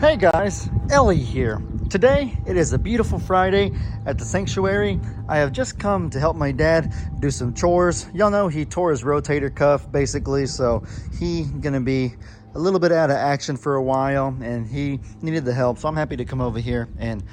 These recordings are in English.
Hey guys, Ellie here. Today it is a beautiful Friday at the sanctuary. I have just come to help my dad do some chores. Y'all know he tore his rotator cuff basically, so he gonna be a little bit out of action for a while and he needed the help. So I'm happy to come over here and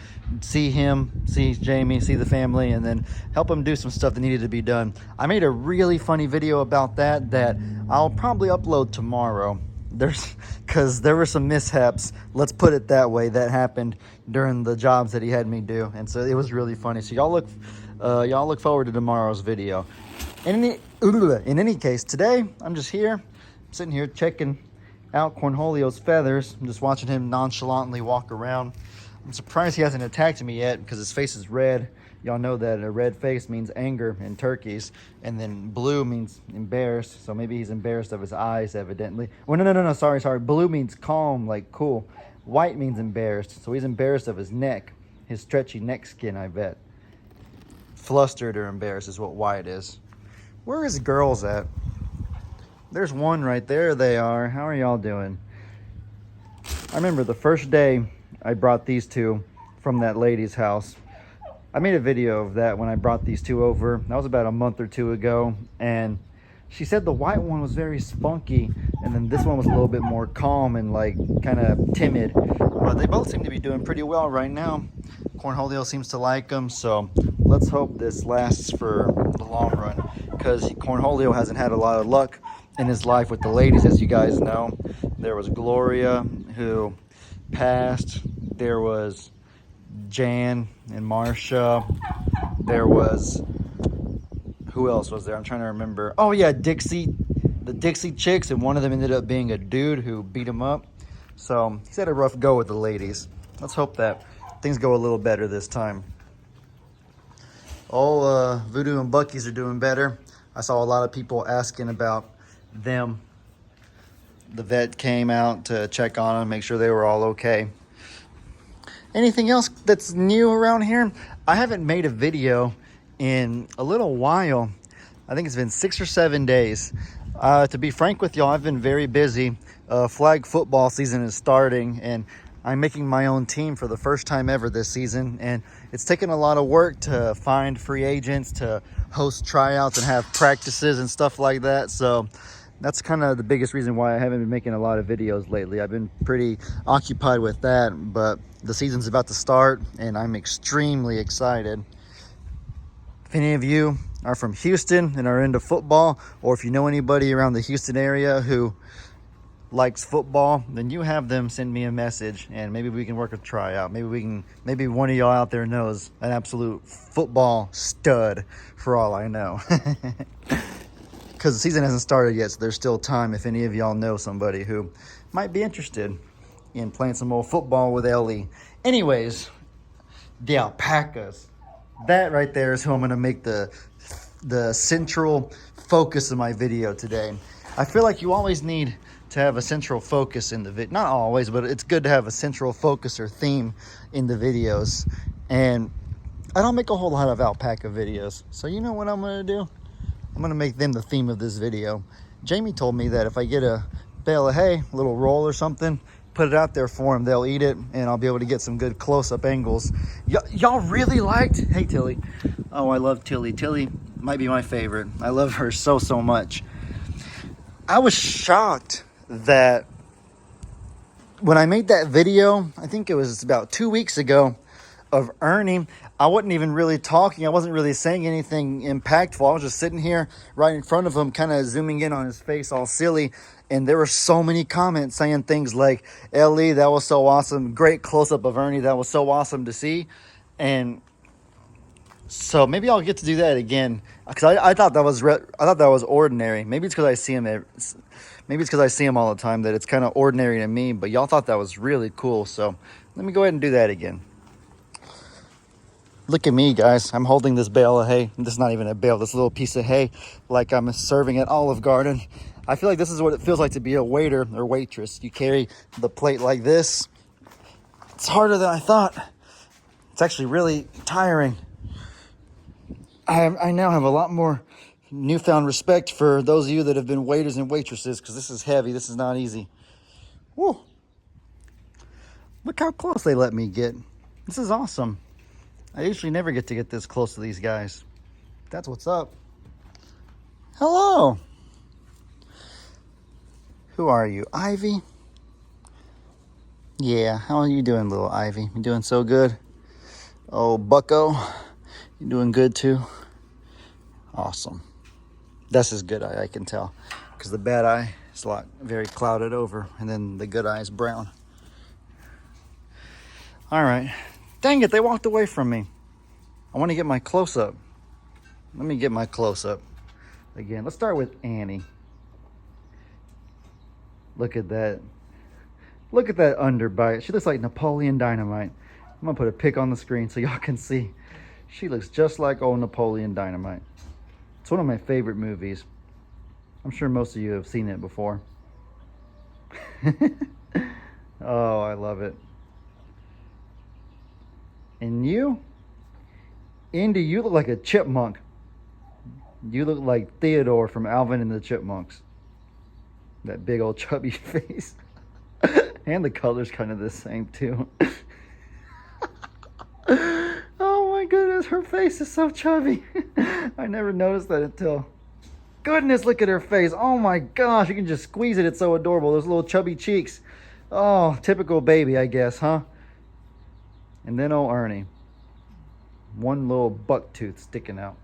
see him, see Jamie, see the family, and then help him do some stuff that needed to be done. I made a really funny video about that I'll probably upload tomorrow. Because there were some mishaps, let's put it that way, that happened during the jobs that he had me do, and so it was really funny. So y'all look forward to tomorrow's video. In any case, today I'm just here, I'm sitting here checking out Cornholio's feathers. I'm just watching him nonchalantly walk around. I'm surprised he hasn't attacked me yet because his face is red. Y'all know that a red face means anger in turkeys, and then blue means embarrassed. So maybe he's embarrassed of his eyes, evidently. Well, no, sorry. Blue means calm, like cool. White means embarrassed. So he's embarrassed of his neck, his stretchy neck skin, I bet. Flustered or embarrassed is what white is. Where are his girls at? There's one right there. They are. How are y'all doing? I remember the first day I brought these two from that lady's house. I made a video of that when I brought these two over. That was about a month or two ago. And she said the white one was very spunky. And then this one was a little bit more calm and like kind of timid. But they both seem to be doing pretty well right now. Cornholio seems to like them. So let's hope this lasts for the long run. Because Cornholio hasn't had a lot of luck in his life with the ladies, as you guys know. There was Gloria, who passed. There was Jan and Marsha. There was, who else was there? I'm trying to remember. Oh yeah, Dixie, the Dixie chicks, and one of them ended up being a dude who beat him up. So he's had a rough go with the ladies. Let's hope that things go a little better this time. Voodoo and Bucky's are doing better. I saw a lot of people asking about them. The vet came out to check on them, make sure they were all okay. Anything else that's new around here? I haven't made a video in a little while. I think it's been 6 or 7 days. To be frank with y'all, I've been very busy. Flag football season is starting and I'm making my own team for the first time ever this season. And it's taken a lot of work to find free agents, to host tryouts and have practices and stuff like that. So that's kind of the biggest reason why I haven't been making a lot of videos lately. I've been pretty occupied with that, but the season's about to start and I'm extremely excited. If any of you are from Houston and are into football, or if you know anybody around the Houston area who likes football, then you have them send me a message and maybe we can work a tryout. Maybe one of y'all out there knows an absolute football stud, for all I know. Because the season hasn't started yet, so there's still time if any of y'all know somebody who might be interested in playing some old football with Ellie. Anyways, the alpacas. That right there is who I'm going to make the central focus of my video today. I feel like you always need to have a central focus in the video. Not always, but it's good to have a central focus or theme in the videos. And I don't make a whole lot of alpaca videos. So you know what I'm going to do? I'm going to make them the theme of this video. Jamie told me that if I get a bale of hay, a little roll or something, put it out there for them, they'll eat it, and I'll be able to get some good close-up angles. Y'all really liked... Hey, Tilly. Oh, I love Tilly. Tilly might be my favorite. I love her so much. I was shocked that when I made that video, I think it was about 2 weeks ago, of Ernie, I wasn't even really talking. I wasn't really saying anything impactful. I was just sitting here right in front of him, kind of zooming in on his face all silly. And there were so many comments saying things like, Ellie, that was so awesome. Great close-up of Ernie. That was so awesome to see. And so maybe I'll get to do that again. Because I thought that was ordinary. Maybe it's because I see him. Maybe it's because I see him all the time that it's kind of ordinary to me. But y'all thought that was really cool. So let me go ahead and do that again. Look at me, guys. I'm holding this bale of hay. This is not even a bale. This little piece of hay, like I'm serving at Olive Garden. I feel like this is what it feels like to be a waiter or waitress. You carry the plate like this. It's harder than I thought. It's actually really tiring. I now have a lot more newfound respect for those of you that have been waiters and waitresses, because this is heavy. This is not easy. Woo. Look how close they let me get. This is awesome. I usually never get to get this close to these guys. That's what's up. Hello. Who are you, Ivy? Yeah, how are you doing, little Ivy? You doing so good? Oh, Bucko, you doing good too? Awesome. This is good eye, I can tell, because the bad eye is very clouded over, and then the good eye is brown. All right. Dang it, they walked away from me. I want to get my close-up. Let me get my close-up. Again, let's start with Annie. Look at that. Look at that underbite. She looks like Napoleon Dynamite. I'm going to put a pic on the screen so y'all can see. She looks just like old Napoleon Dynamite. It's one of my favorite movies. I'm sure most of you have seen it before. Oh, I love it. And you? Indy, you look like a chipmunk. You look like Theodore from Alvin and the Chipmunks. That big old chubby face. And the color's kind of the same too. Oh my goodness, her face is so chubby. I never noticed that until... Goodness, look at her face. Oh my gosh, you can just squeeze it. It's so adorable. Those little chubby cheeks. Oh, typical baby, I guess, huh? And then old Ernie. One little buck tooth sticking out.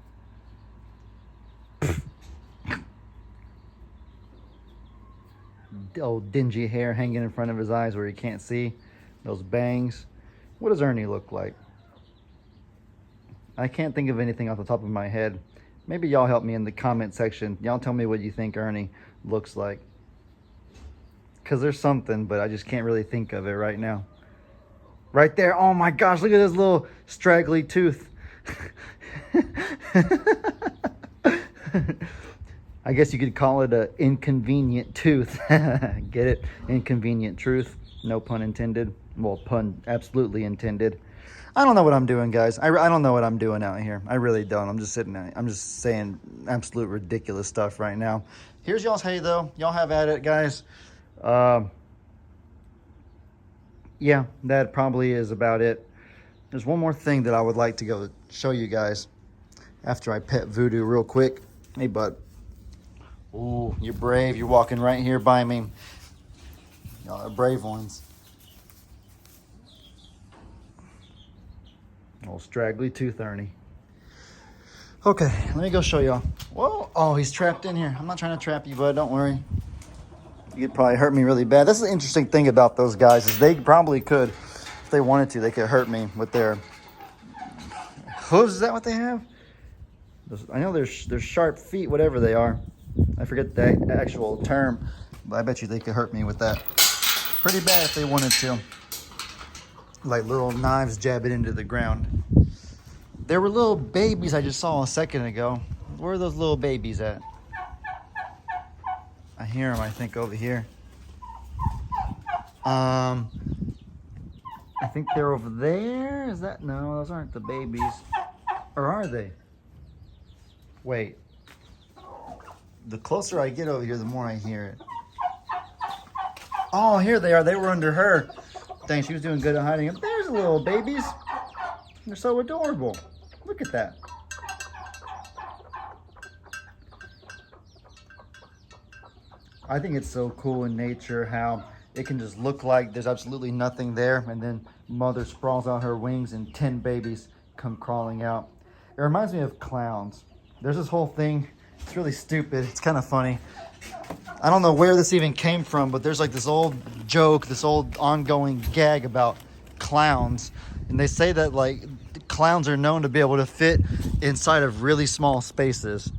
Old dingy hair hanging in front of his eyes where he can't see. Those bangs. What does Ernie look like? I can't think of anything off the top of my head. Maybe y'all help me in the comment section. Y'all tell me what you think Ernie looks like. Because there's something, but I just can't really think of it right now. Right there. Oh my gosh, look at this little straggly tooth. I guess you could call it an inconvenient tooth. Get it? Inconvenient truth. No pun intended. Well, pun absolutely intended. I don't know what I'm doing, guys. I don't know what I'm doing out here. I really don't. I'm just sitting there. I'm just saying absolute ridiculous stuff right now. Here's y'all's hay, though. Y'all have at it, guys. Yeah, that probably is about it. There's one more thing that I would like to go show you guys after I pet Voodoo real quick. Hey, bud. Ooh, you're brave. You're walking right here by me. Y'all are brave ones. Old straggly tooth Ernie. Okay, let me go show y'all. Whoa, oh, he's trapped in here. I'm not trying to trap you, bud. Don't worry. You could probably hurt me really bad. That's the interesting thing about those guys is they probably could, if they wanted to, they could hurt me with their hooves. Is that what they have? I know they're sharp feet, whatever they are. I forget the actual term, but I bet you they could hurt me with that pretty bad if they wanted to. Like little knives jab it into the ground. There were little babies I just saw a second ago. Where are those little babies at? I hear them, I think, over here. I think they're over there. Is that? No, those aren't the babies. Or are they? Wait. The closer I get over here, the more I hear it. Oh, here they are. They were under her. Dang, she was doing good at hiding them. There's the little babies. They're so adorable. Look at that. I think it's so cool in nature how it can just look like there's absolutely nothing there, and then mother sprawls out her wings and 10 babies come crawling out. It reminds me of clowns. There's this whole thing. It's really stupid. It's kind of funny. I don't know where this even came from, but there's like this old joke, this old ongoing gag about clowns. And they say that like clowns are known to be able to fit inside of really small spaces.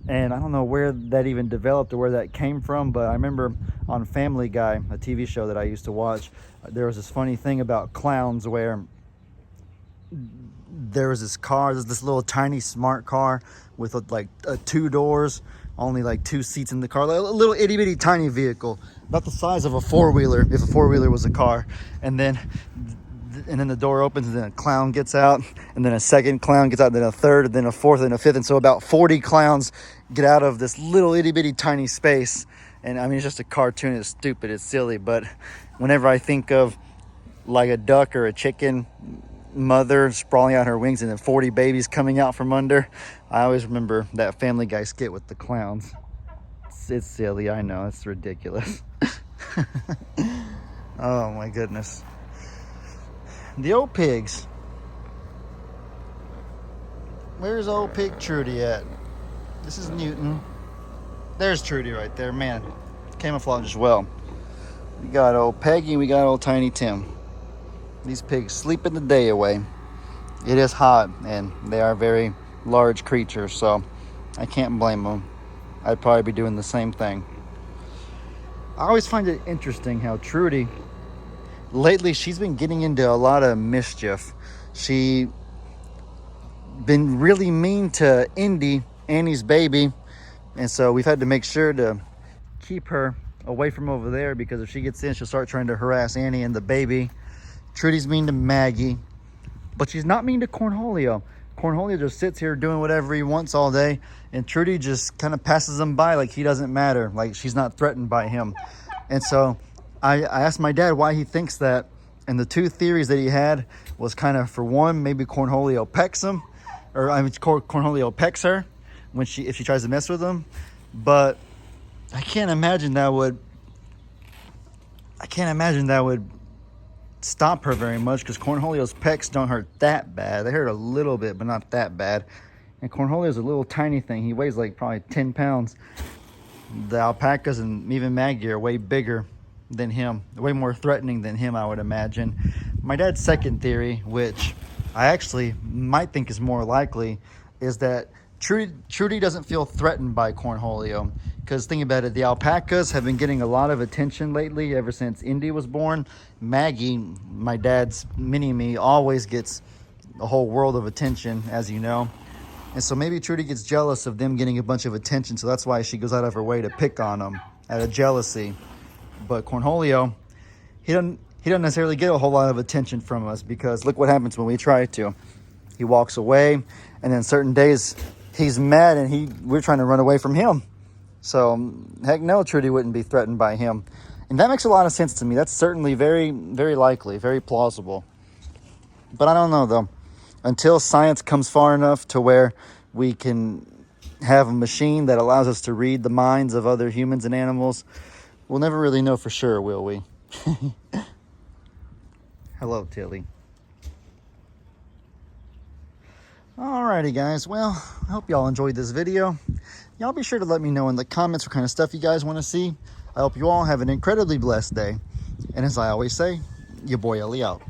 And I don't know where that even developed or where that came from, but I remember on Family Guy, a TV show that I used to watch, there was this funny thing about clowns where there was this car, this little tiny smart car with like 2 doors, only like 2 seats in the car, like a little itty bitty tiny vehicle, about the size of a 4-wheeler, if a 4-wheeler was a car. And then the door opens and then a clown gets out, and then a second clown gets out, and then a third, and then a fourth, and a fifth. And so about 40 clowns get out of this little itty bitty tiny space. And I mean, it's just a cartoon. It's stupid. It's silly. But whenever I think of like a duck or a chicken mother sprawling out her wings and then 40 babies coming out from under. I always remember that Family Guy skit with the clowns. It's silly, I know, it's ridiculous. Oh my goodness. The old pigs. Where's old pig Trudy at? This is Newton. There's Trudy right there, man. Camouflage as well. We got old Peggy, we got old Tiny Tim. These pigs sleeping the day away. It is hot and they are very large creatures, so I can't blame them. I'd probably be doing the same thing. I always find it interesting how Trudy, lately she's been getting into a lot of mischief. She been really mean to Indy, Annie's baby, and so we've had to make sure to keep her away from over there, because if she gets in, she'll start trying to harass Annie and the baby. Trudy's mean to Maggie, but she's not mean to Cornholio. Cornholio just sits here doing whatever he wants all day, and Trudy just kind of passes him by like he doesn't matter, like she's not threatened by him. And so I asked my dad why he thinks that, and the two theories that he had was kind of, for one, maybe Cornholio pecks him, or I mean Cornholio pecks her if she tries to mess with him. But I can't imagine that would stop her very much, because Cornholio's pecks don't hurt that bad. They hurt a little bit, but not that bad. And Cornholio's a little tiny thing. He weighs like probably 10 pounds. The alpacas and even Maggie are way bigger than him, way more threatening than him, I would imagine. My dad's second theory, which I actually might think is more likely, is that Trudy doesn't feel threatened by Cornholio. Because think about it, the alpacas have been getting a lot of attention lately ever since Indy was born. Maggie, my dad's mini-me, always gets a whole world of attention, as you know. And so maybe Trudy gets jealous of them getting a bunch of attention, so that's why she goes out of her way to pick on them out of jealousy. But Cornholio, he doesn't necessarily get a whole lot of attention from us, because look what happens when we try to. He walks away, and then certain days he's mad and we're trying to run away from him. So heck no, Trudy wouldn't be threatened by him. And that makes a lot of sense to me. That's certainly very, very likely, very plausible. But I don't know though. Until science comes far enough to where we can have a machine that allows us to read the minds of other humans and animals, we'll never really know for sure, will we? Hello, Tilly. Alrighty guys, well, I hope y'all enjoyed this video. Y'all be sure to let me know in the comments what kind of stuff you guys want to see. I hope you all have an incredibly blessed day. And as I always say, your boy Ellie out.